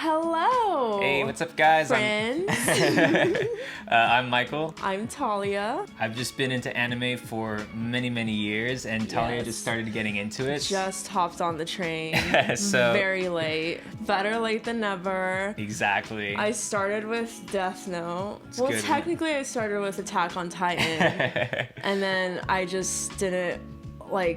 Hello. Hey, what's up, guys? Friends. I'm Michael. I'm Talia. I've just been into anime for many, many years, and Talia just started getting into it. Just hopped on the train. So very late. Better late than never. Exactly. I started with Death Note. Good. Technically I started with Attack on Titan. And then I just didn't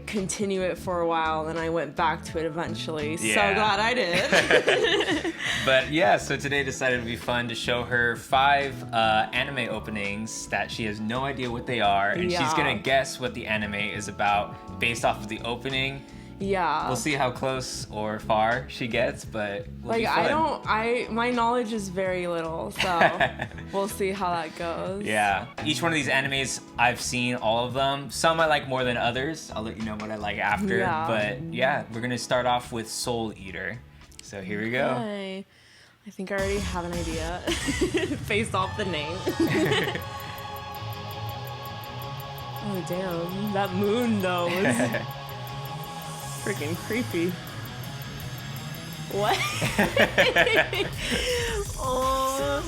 continue it for a while, and I went back to it eventually. Yeah. So glad I did. But yeah, so today decided it would be fun to show her 5 anime openings that she has no idea what they are, and she's gonna guess what the anime is about based off of the opening. Yeah. We'll see how close or far she gets, but it'll be fun. My knowledge is very little, so we'll see how that goes. Yeah. Each one of these animes, I've seen all of them. Some I like more than others. I'll let you know what I like after. Yeah. But yeah, we're gonna start off with Soul Eater. So here we go. Hi. I think I already have an idea based off the name. Oh damn, that moon though was freaking creepy. What? Oh.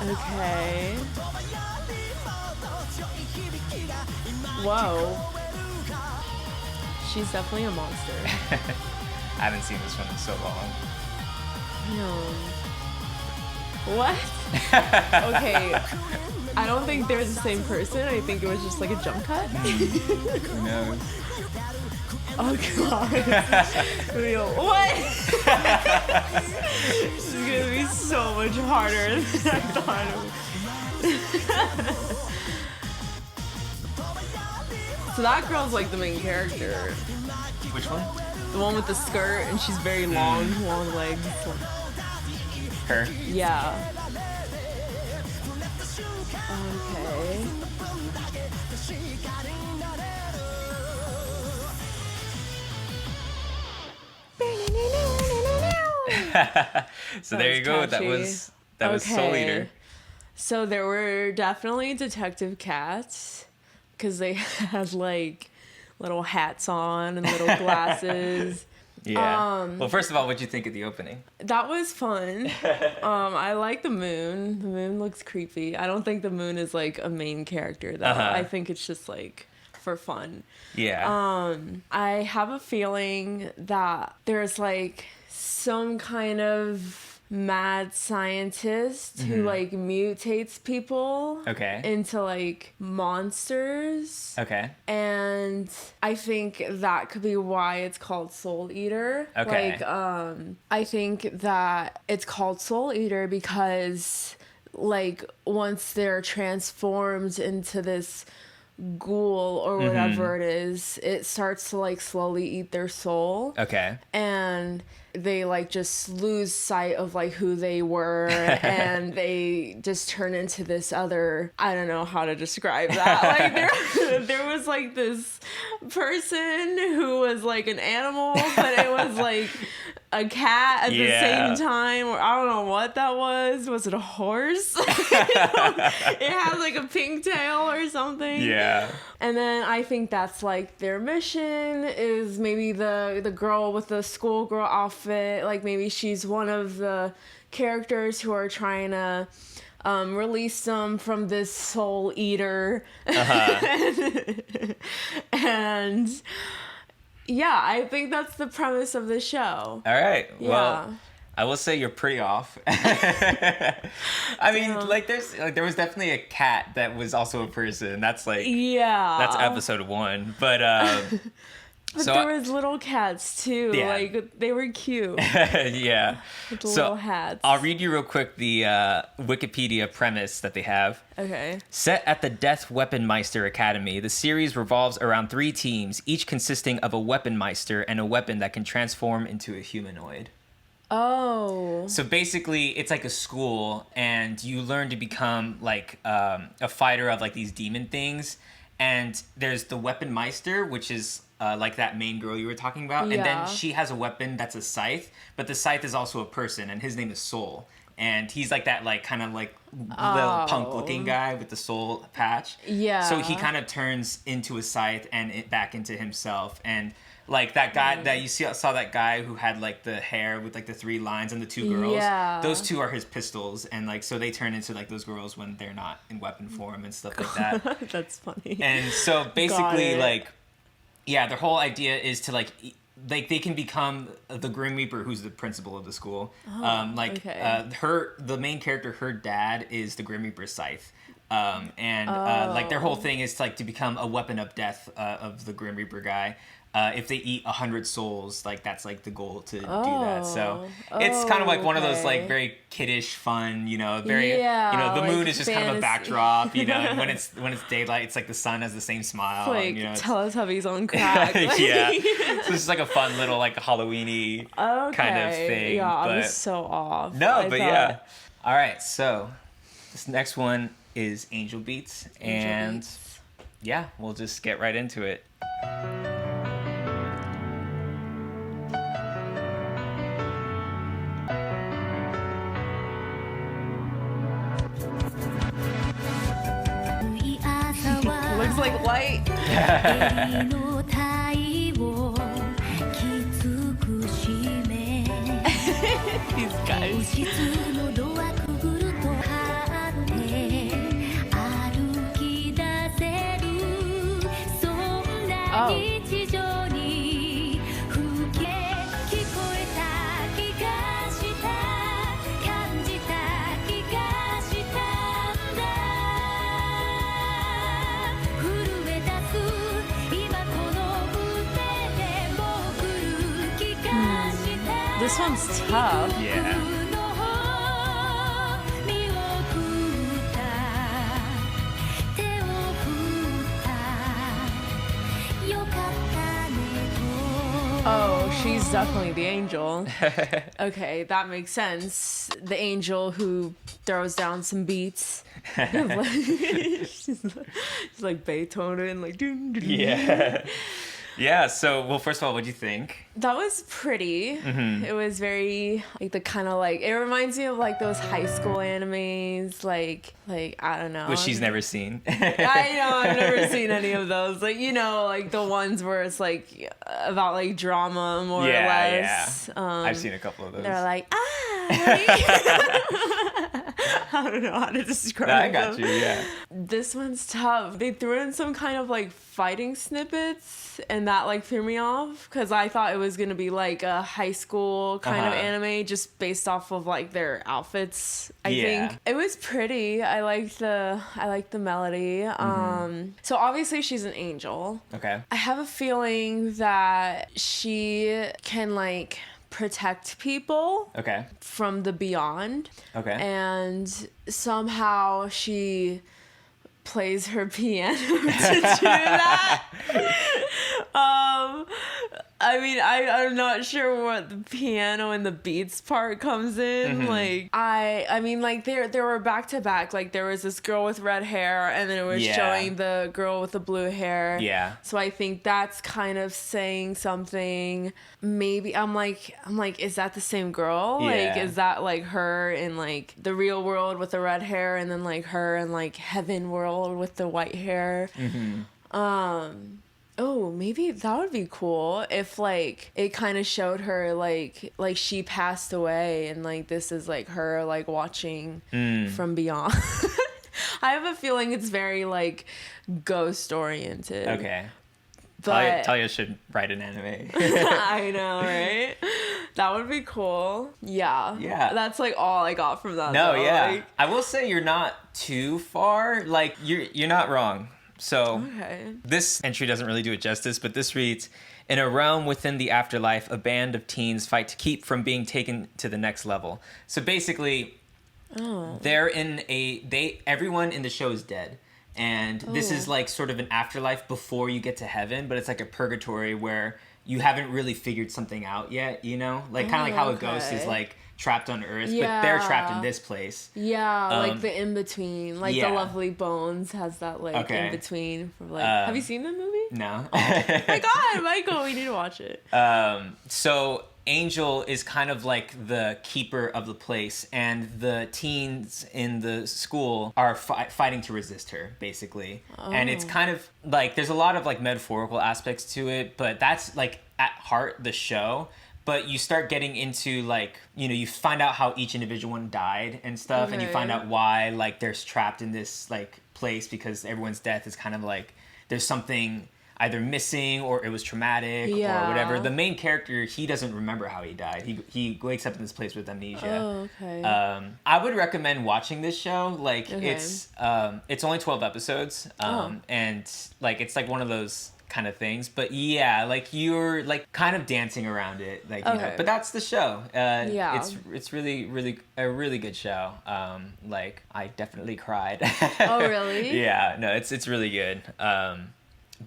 Okay. Whoa. She's definitely a monster. I haven't seen this one in so long. What? Okay. I don't think they're the same person. I think it was just like a jump cut. Who knows? Oh god. Real. What? This is gonna be so much harder than I thought it would. So that girl's like the main character. Which one? The one with the skirt and she's very long legs. Her? Yeah. Okay. So there you go. That was Soul Eater. So there were definitely detective cats because they had like little hats on and little glasses. Yeah. Well, first of all, what'd you think of the opening? That was fun. I like the moon. The moon looks creepy. I don't think the moon is like a main character though. I think it's just like for fun. Yeah. I have a feeling that there's like some kind of mad scientist who like mutates people into like monsters. Okay. And I think that could be why it's called Soul Eater. Okay. I think that it's called Soul Eater because like once they're transformed into this ghoul or whatever it is, it starts to like slowly eat their soul. Okay. And they like just lose sight of like who they were and they just turn into this other, I don't know how to describe that. Like there was like this person who was like an animal, but it was like a cat at the same time, or I don't know what that was. Was it a horse? It had like a pink tail or something. Yeah. And then I think that's like their mission is maybe the girl with the schoolgirl outfit. Like maybe she's one of the characters who are trying to release them from this soul eater. And yeah, I think that's the premise of the show. All right. Yeah. Well, I will say you're pretty off. I mean, like there was definitely a cat that was also a person. That's like that's episode 1. But but so there was little cats too. Yeah. Like they were cute. Yeah. With the little hats. I'll read you real quick the Wikipedia premise that they have. Okay. Set at the Death Weaponmeister Academy, the series revolves around 3 teams, each consisting of a Weaponmeister and a weapon that can transform into a humanoid. Oh. So basically, it's like a school, and you learn to become like a fighter of like these demon things. And there's the Weaponmeister, which is like that main girl you were talking about. And then she has a weapon that's a scythe, but the scythe is also a person, and his name is Soul. And he's like that, like kind of like little punk-looking guy with the soul patch. Yeah. So he kind of turns into a scythe and back into himself. And Like that guy that you saw that guy who had like the hair with like the 3 lines and the 2 girls. Yeah. Those 2 are his pistols, and like so they turn into like those girls when they're not in weapon form and stuff like that. That's funny. And so basically like, yeah, their whole idea is to like they can become the Grim Reaper, who's the principal of the school. The main character, her dad is the Grim Reaper Scythe. Like their whole thing is to become a weapon of death of the Grim Reaper guy. If they eat 100 souls, like that's like the goal to do that. So it's kind of like one of those like very kiddish, fun, very the moon is just kind of a backdrop, and when it's daylight, it's like the sun has the same smile. Like and, Teletubbies on crack. Yeah, so it's just like a fun little like Halloweeny kind of thing. Yeah, but I was so off. Yeah. All right, so this next one is Angel Beats, and yeah, we'll just get right into it. Looks like light. These guys. This one's tough. Yeah. Oh, she's definitely the angel. Okay, that makes sense. The angel who throws down some beats. she's like Beethoven, like yeah. Yeah, so, well, first of all, what'd you think? That was pretty. Mm-hmm. It was very, like, the kind of, like, it reminds me of, like, those high school animes, like, I don't know. Which she's never seen. I know, I've never seen any of those. Like, like, the ones where it's, like, about, like, drama, more or less. Yeah, I've seen a couple of those. They're like, I don't know how to describe them. I got you, yeah. This one's tough. They threw in some kind of, like, fighting snippets, and that, like, threw me off, because I thought it was going to be, like, a high school kind of anime, just based off of, like, their outfits, I think. It was pretty. I liked the melody. So, obviously, she's an angel. Okay. I have a feeling that she can, like, protect people from the beyond. Okay. And somehow she plays her piano to do that. I mean, I'm not sure what the piano and the beats part comes in. Mm-hmm. Like, I mean, like, there were back to back. Like, there was this girl with red hair, and then it was showing the girl with the blue hair. Yeah. So I think that's kind of saying something. Maybe I'm like, is that the same girl? Yeah. Like, is that like her in like the real world with the red hair, and then like her in like heaven world with the white hair? Mm-hmm. Oh, maybe that would be cool if like it kind of showed her like she passed away, and like this is like her like watching from beyond. I have a feeling it's very like ghost oriented. Okay. But Talia should write an anime. I know, right? That would be cool. Yeah. Yeah. That's like all I got from that. No, though. yeah. Like, I will say you're not too far. Like you're not wrong. So this entry doesn't really do it justice, but this reads, in a realm within the afterlife, a band of teens fight to keep from being taken to the next level. So basically, they're in everyone in the show is dead. And this is like sort of an afterlife before you get to heaven, but it's like a purgatory where you haven't really figured something out yet, Like kind of like how a ghost is like trapped on Earth, but they're trapped in this place. Yeah, like the in-between. Like the Lovely Bones has that like in-between. For, like, have you seen the movie? No. Oh my god, Michael, we need to watch it. So Angel is kind of like the keeper of the place, and the teens in the school are fighting to resist her, basically. And it's kind of like there's a lot of like metaphorical aspects to it, but that's like at heart the show. But you start getting into like, you know, you find out how each individual one died and stuff, and you find out why like they're trapped in this like place, because everyone's death is kind of like there's something either missing or it was traumatic or whatever. The main character, he doesn't remember how he died. He wakes up in this place with amnesia. I would recommend watching this show. Like it's only 12 episodes, and like it's like one of those kind of things. But yeah, like you're like kind of dancing around it, like you know. But that's the show. It's really a really good show. Like I definitely cried. Oh really? Yeah, no, it's really good.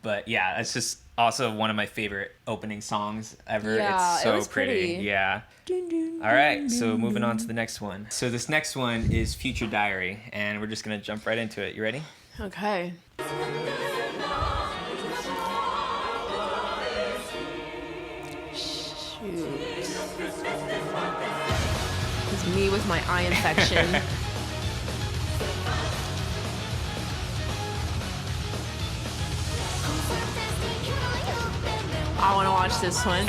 But yeah, it's just also one of my favorite opening songs ever. Yeah, it's so it was pretty. Yeah. All right, so moving on to the next one. So this next one is Future Diary, and we're just gonna jump right into it. You ready? Okay. Shoot. It's me with my eye infection. I want to watch this one.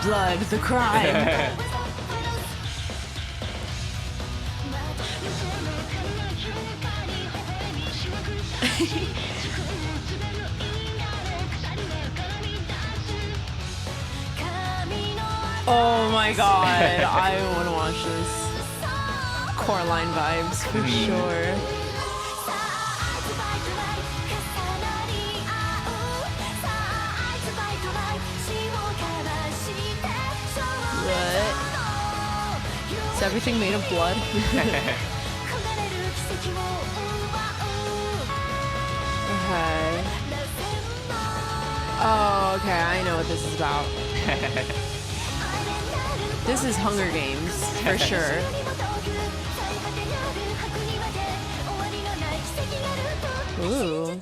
Blood, the crime. Oh my god, I want to watch this. Coraline vibes for sure. What? Is everything made of blood? Okay. Oh, okay, I know what this is about. This is Hunger Games, for sure. Ooh.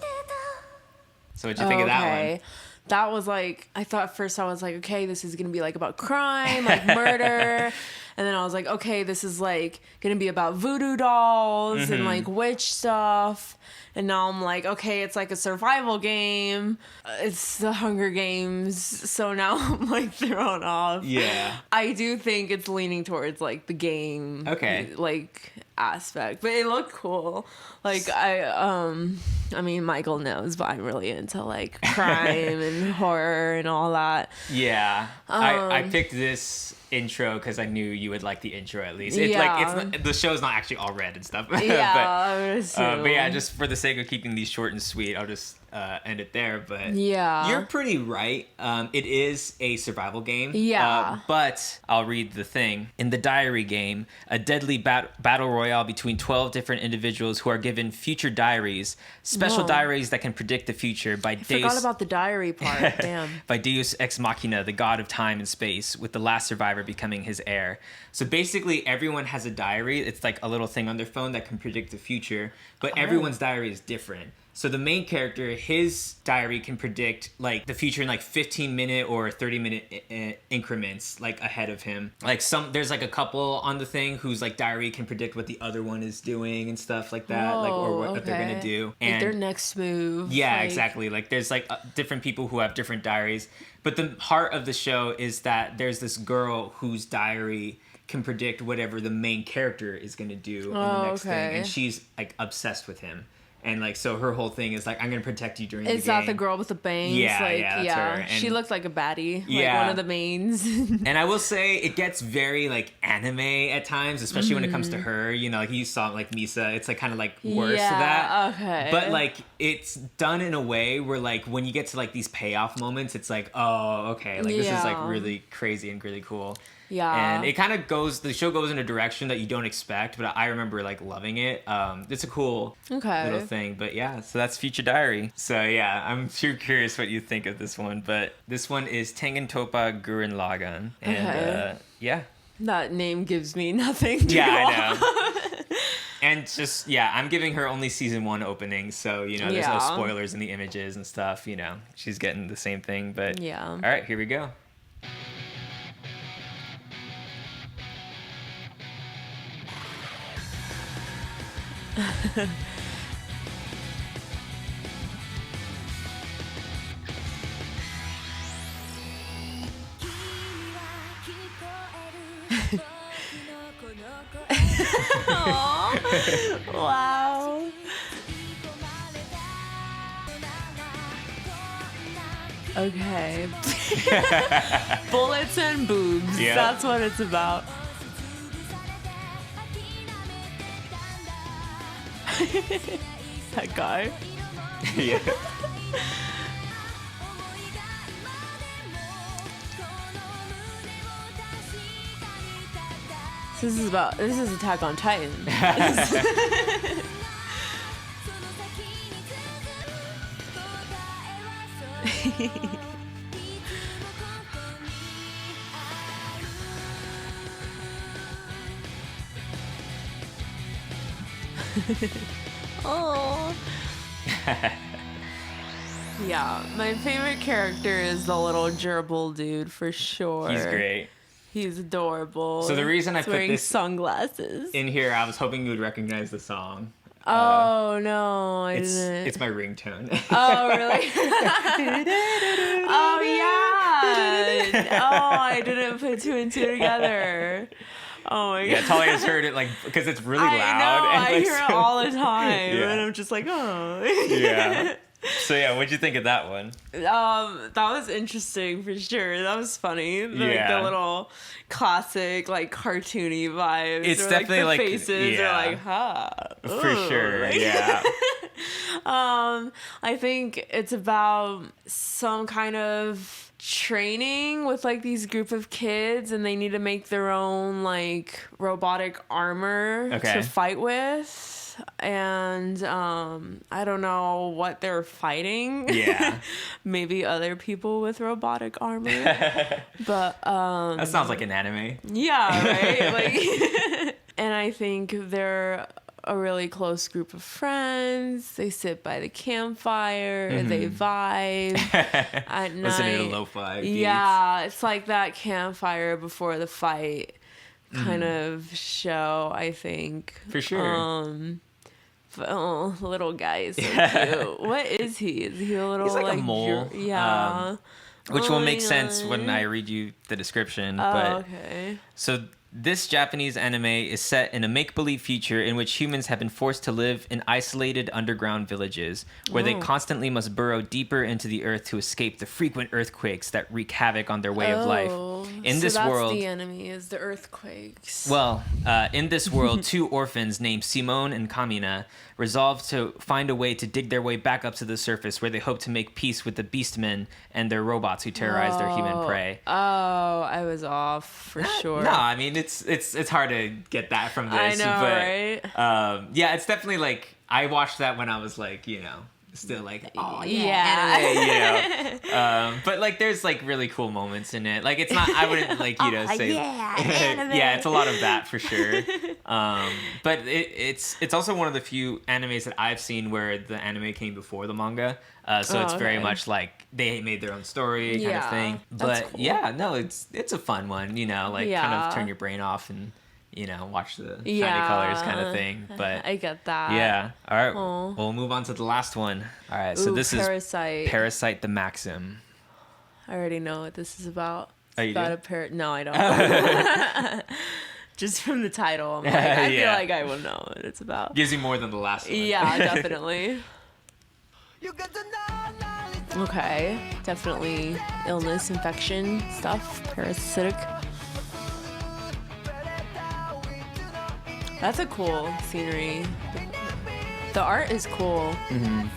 So what'd you think of that one? That was like, I thought at first I was like, okay, this is going to be like about crime, like murder. And then I was like, okay, this is like going to be about voodoo dolls and like witch stuff. And now I'm like, okay, it's like a survival game. It's the Hunger Games. So now I'm like thrown off. Yeah. I do think it's leaning towards like the game. Okay. Like aspect, but it looked cool. Like I mean, Michael knows, but I'm really into like crime and horror and all that. Yeah. I picked this intro because I knew you would like the intro at least. It's like it's the show's not actually all red and stuff. Yeah, but yeah, just for the sake of keeping these short and sweet, I'll just end it there. But yeah, you're pretty right. It is a survival game. Yeah. But I'll read the thing. In the diary game, a deadly battle royale between 12 different individuals who are given future diaries, special diaries that can predict the future by forgot about the diary part. Damn. By Deus Ex Machina, the god of time and space, with the last survivor becoming his heir. So basically, everyone has a diary. It's like a little thing on their phone that can predict the future, but everyone's diary is different. So the main character, his diary can predict like the future in like 15-minute or 30-minute increments, like ahead of him. Like there's like a couple on the thing whose like diary can predict what the other one is doing and stuff like that, like or what they're gonna do and like their next move. Yeah, exactly. Like there's like different people who have different diaries, but the heart of the show is that there's this girl whose diary can predict whatever the main character is gonna do in the next thing, and she's like obsessed with him. And like, so her whole thing is like, I'm gonna protect you during the game. Is that the girl with the bangs? Yeah, like, that's her. And she looked like a baddie, like one of the mains. And I will say, it gets very like anime at times, especially when it comes to her. You know, like you saw like Misa, it's like kind of like worse to that. Okay. But like, it's done in a way where like when you get to like these payoff moments, it's like, oh, okay, like this is like really crazy and really cool. Yeah. And it kind of the show goes in a direction that you don't expect, but I remember like loving it. It's a cool little thing, but yeah, so that's Future Diary. So yeah, I'm sure curious what you think of this one, but this one is Tengen Toppa Gurren Lagann. And yeah. That name gives me nothing to I know. And just, I'm giving her only season 1 opening, so, you know, there's no spoilers in the images and stuff, you know. She's getting the same thing, but all right, here we go. Wow. Okay. Bullets and boobs. Yeah. That's what it's about. That guy. Yeah. This is Attack on Titan. Oh. Yeah, my favorite character is the little gerbil dude for sure. He's great. He's adorable. So the reason I He's put wearing this sunglasses in here, I was hoping you would recognize the song. Oh no, I didn't. It's my ringtone. Oh really? Oh yeah. Oh, I didn't put two and two together. Oh my god. Yeah, Talia's heard it like because it's really loud. I know. And, I like, hear it all the time, Yeah. and I'm just like, oh. Yeah. So yeah, what'd you think of that one? That was interesting for sure. That was funny. Yeah. The little classic, like cartoony vibes. It's or, definitely the like faces yeah. are like, huh. For Ooh. sure. Yeah. I think it's about some kind of training with like these group of kids, and they need to make their own like robotic armor to fight with. And I don't know what they're fighting. Yeah. Maybe other people with robotic armor. But That sounds like an anime. yeah, right? Like and I think they're a really close group of friends. They sit by the campfire, they vibe at night. Listening to lo-fi beats. Yeah, it's like that campfire before the fight kind of show, I think. For sure. But, oh, little guy is so cute. What is he? Is he a little He's like a mole. Yeah. Which will make sense when I read you the description. But okay. so this Japanese anime is set in a make-believe future in which humans have been forced to live in isolated underground villages where they constantly must burrow deeper into the earth to escape the frequent earthquakes that wreak havoc on their way of life. In this world, the enemy is the earthquakes. well, in this world, two orphans named Simone and Kamina resolve to find a way to dig their way back up to the surface where they hope to make peace with the beastmen and their robots who terrorize their human prey. Oh, I was off for sure. No, I mean it's hard to get that from this. I know, but, right? yeah, it's definitely like I watched that when I was like, still like, oh Yeah. anime, but like there's like really cool moments in it. Like it's not, I wouldn't like say yeah, it's a lot of that for sure. But it's also one of the few animes that I've seen where the anime came before the manga. So it's very much like they made their own story kind of thing. That's But cool. yeah, no, it's a fun one, kind of turn your brain off and watch the shiny colors kind of thing. But I get that. yeah. All right. Aw. We'll move on to the last one. All right. So this Parasyte. is Parasyte the Maxim. I already know what this is about. Oh, It's you about do? No, I don't. Just from the title, I'm like, I feel Yeah. like I will know what it's about. Gives you more than the last one. Yeah, definitely. Okay, definitely illness, infection stuff, parasitic. That's a cool scenery. The art is cool. Mm-hmm.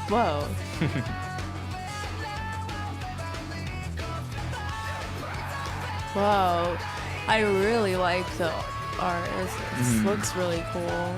Whoa. Whoa. I really like the art. It looks really cool.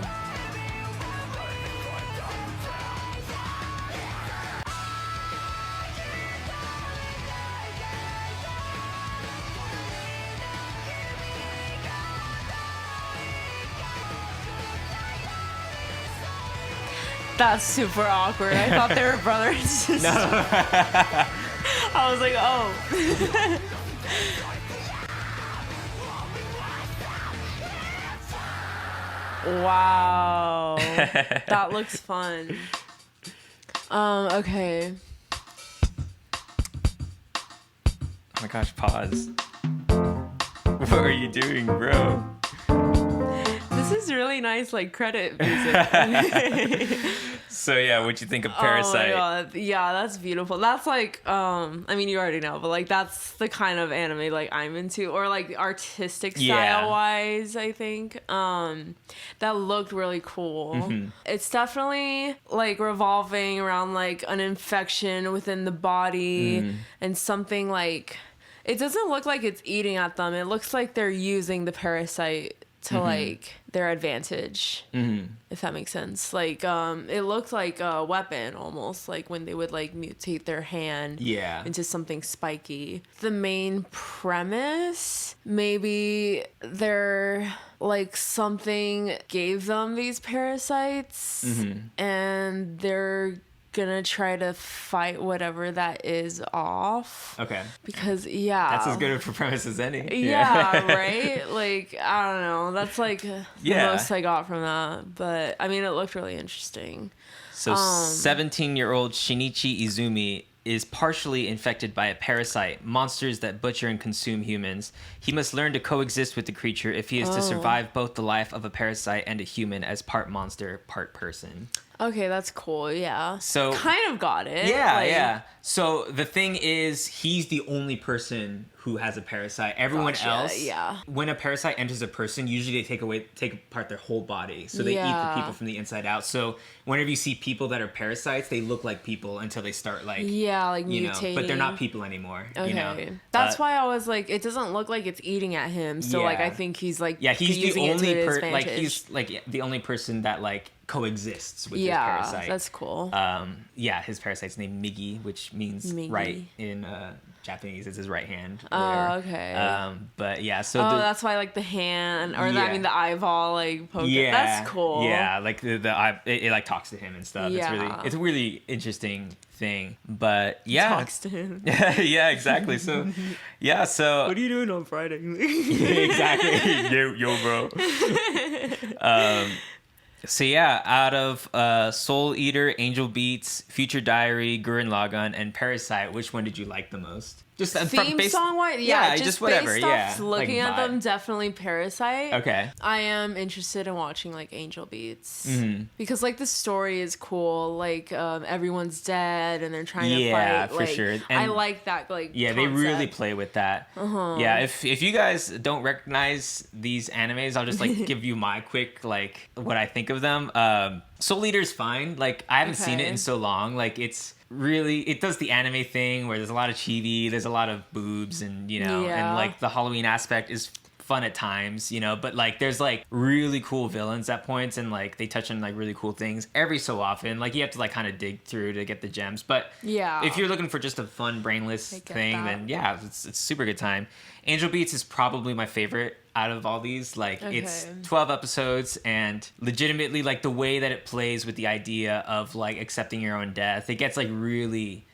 That's super awkward. I thought they were brother and sister. No. I was like, oh. Wow. That looks fun. Okay. Oh my gosh, pause. What are you doing, bro? This is really nice, like, credit music. So yeah, what'd you think of Parasyte? Oh my god, yeah, that's beautiful. That's like, I mean, you already know, but like, that's the kind of anime like I'm into, or like artistic style wise, I think. That looked really cool. Mm-hmm. It's definitely like revolving around like an infection within the body and something like. It doesn't look like it's eating at them. It looks like they're using the parasite to like their advantage, if that makes sense. Like it looked like a weapon almost, like when they would like mutate their hand into something spiky. The main premise, maybe they're like something gave them these parasites and they're gonna try to fight whatever that is off. Okay. Because that's as good of a premise as any. Yeah, right? Like, I don't know. That's like the most I got from that. But I mean, it looked really interesting. So 17-year-old Shinichi Izumi is partially infected by a parasite, monsters that butcher and consume humans. He must learn to coexist with the creature if he is to survive both the life of a parasite and a human as part monster, part person. Okay, that's cool. Yeah. So kind of got it. Yeah, yeah. So the thing is, he's the only person who has a parasite. Everyone else, when a parasite enters a person, usually they take apart their whole body. So they eat the people from the inside out. So whenever you see people that are parasites, they look like people until they start like mutating. But they're not people anymore. Okay. You know? That's why I was like, it doesn't look like it's eating at him. So like, I think he's like, he's using the only he's like the only person that like coexists with his parasite. That's cool. His parasite's named Migi, which means right in Japanese. It's his right hand. Oh, okay. But yeah, so that's why like the hand, or I mean the eyeball, like poke. Yeah, that's cool. Yeah, like the eye, it like talks to him and stuff. Yeah. It's a really interesting thing. But yeah, talks to him. Yeah, exactly. So yeah, so what are you doing on Friday? Exactly. yo, bro. So yeah, out of Soul Eater, Angel Beats, Future Diary, Gurren Lagann, and Parasyte, which one did you like the most? Just theme song wise, just whatever. Based off looking at them, definitely Parasyte. Okay. I am interested in watching like Angel Beats because like the story is cool. Like everyone's dead and they're trying to fight. Yeah, for like, sure. And I like that. Like concept. They really play with that. Yeah, if you guys don't recognize these animes, I'll just like give you my quick like what I think of them. Soul Eater's fine. Like I haven't seen it in so long. Like it does the anime thing where there's a lot of chibi, there's a lot of boobs, and and like the Halloween aspect is fun at times, but like there's like really cool villains at points, and like they touch on like really cool things every so often. Like you have to like kind of dig through to get the gems, but if you're looking for just a fun brainless thing, then it's a super good time. Angel Beats is probably my favorite out of all these. Like it's 12 episodes, and legitimately like the way that it plays with the idea of like accepting your own death, it gets like really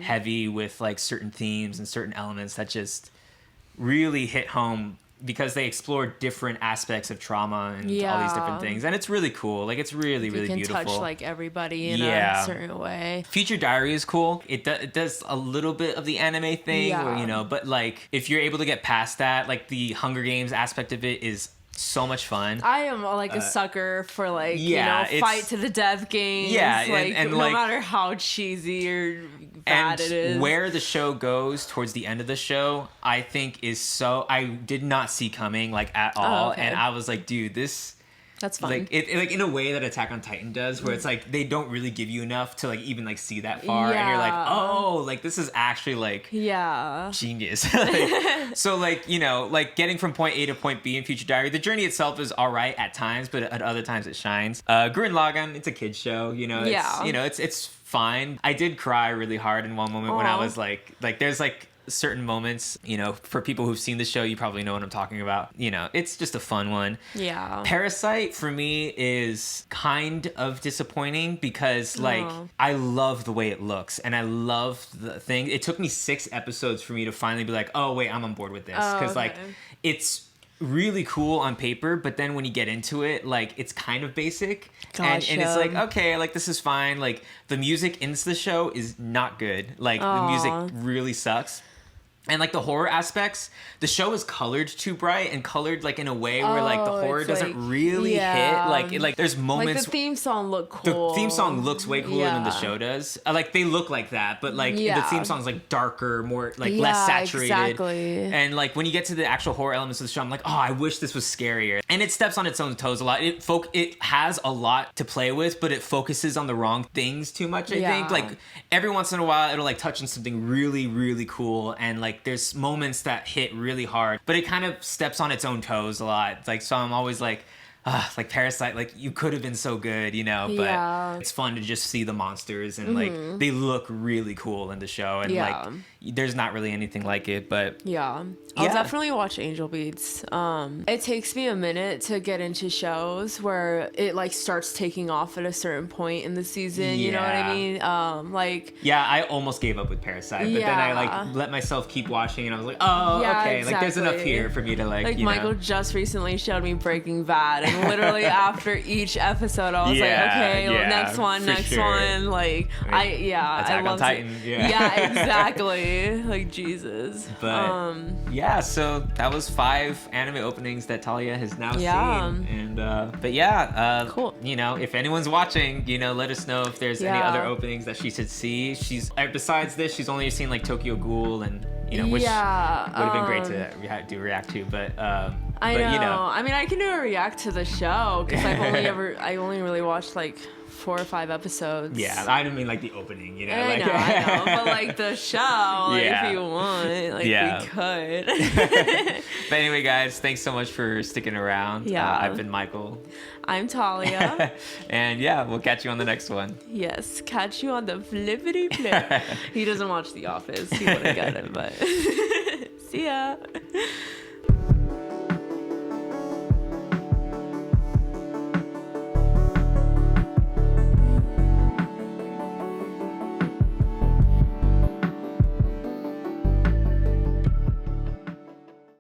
heavy with like certain themes and certain elements that just really hit home, because they explore different aspects of trauma and all these different things, and it's really cool. Like it's really beautiful. You can touch like everybody in a certain way. Future Diary is cool. It does a little bit of the anime thing, where, but like if you're able to get past that, like the Hunger Games aspect of it is so much fun. I am like a sucker for like fight to the death games. Yeah, like and no matter how cheesy or bad it is. Where the show goes towards the end of the show, I think is so I did not see coming like at all, and I was like, dude, that's fun. Like it like in a way that Attack on Titan does, where it's like they don't really give you enough to like even like see that far, and you're like, oh, like this is actually like genius. So like like getting from point A to point B in Future Diary, the journey itself is all right at times, but at other times it shines. Gurren Lagann, it's a kids show, it's fine. I did cry really hard in one moment when I Aw. was like there's like certain moments, you know, for people who've seen the show, you probably know what I'm talking about. You know, it's just a fun one. Yeah. Parasyte for me is kind of disappointing because like I love the way it looks and I love the thing. It took me 6 episodes for me to finally be like, oh wait, I'm on board with this, because like it's really cool on paper, but then when you get into it, like it's kind of basic. Gotcha. And it's like, okay, like this is fine. Like the music in the show is not good. Like the music really sucks. And like the horror aspects, the show is colored too bright and colored like in a way where like the horror doesn't like, really hit. Like like there's like moments. the theme song look cool. The theme song looks way cooler than the show does. Like they look like that, but like the theme song's like darker, more like less saturated. Exactly. And like when you get to the actual horror elements of the show, I'm like, oh, I wish this was scarier. And it steps on its own toes a lot. It has a lot to play with, but it focuses on the wrong things too much. I think like every once in a while it'll like touch on something really really cool, and like there's moments that hit really hard, but it kind of steps on its own toes a lot. Like so I'm always like Parasyte, like you could have been so good, you know, but it's fun to just see the monsters and like they look really cool in the show, and like there's not really anything like it, but I'll definitely watch Angel Beats. It takes me a minute to get into shows where it like starts taking off at a certain point in the season, you know what I mean? I almost gave up with Parasyte, but then I like let myself keep watching and I was like, oh okay, like there's enough here for me to like you Michael know. just recently showed me Breaking Bad, and literally after each episode I was like, okay, next one, like Attack I on Titan. Exactly. Like Jesus. But so that was 5 anime openings that Talia has now seen, and but cool. You know, if anyone's watching, you know, let us know if there's any other openings that she should see. She's besides this, she's only seen like Tokyo Ghoul and you know, which would have been great to react to, but I know. You know. I mean, I can do a react to the show because I only really watched like 4 or 5 episodes. Yeah, I don't mean like the opening, you know. I know, but like the show, if you want, like we could. But anyway, guys, thanks so much for sticking around. I've been Michael. I'm Talia. And we'll catch you on the next one. Yes, catch you on the flippity flip. He doesn't watch The Office. He wouldn't get it, but see ya.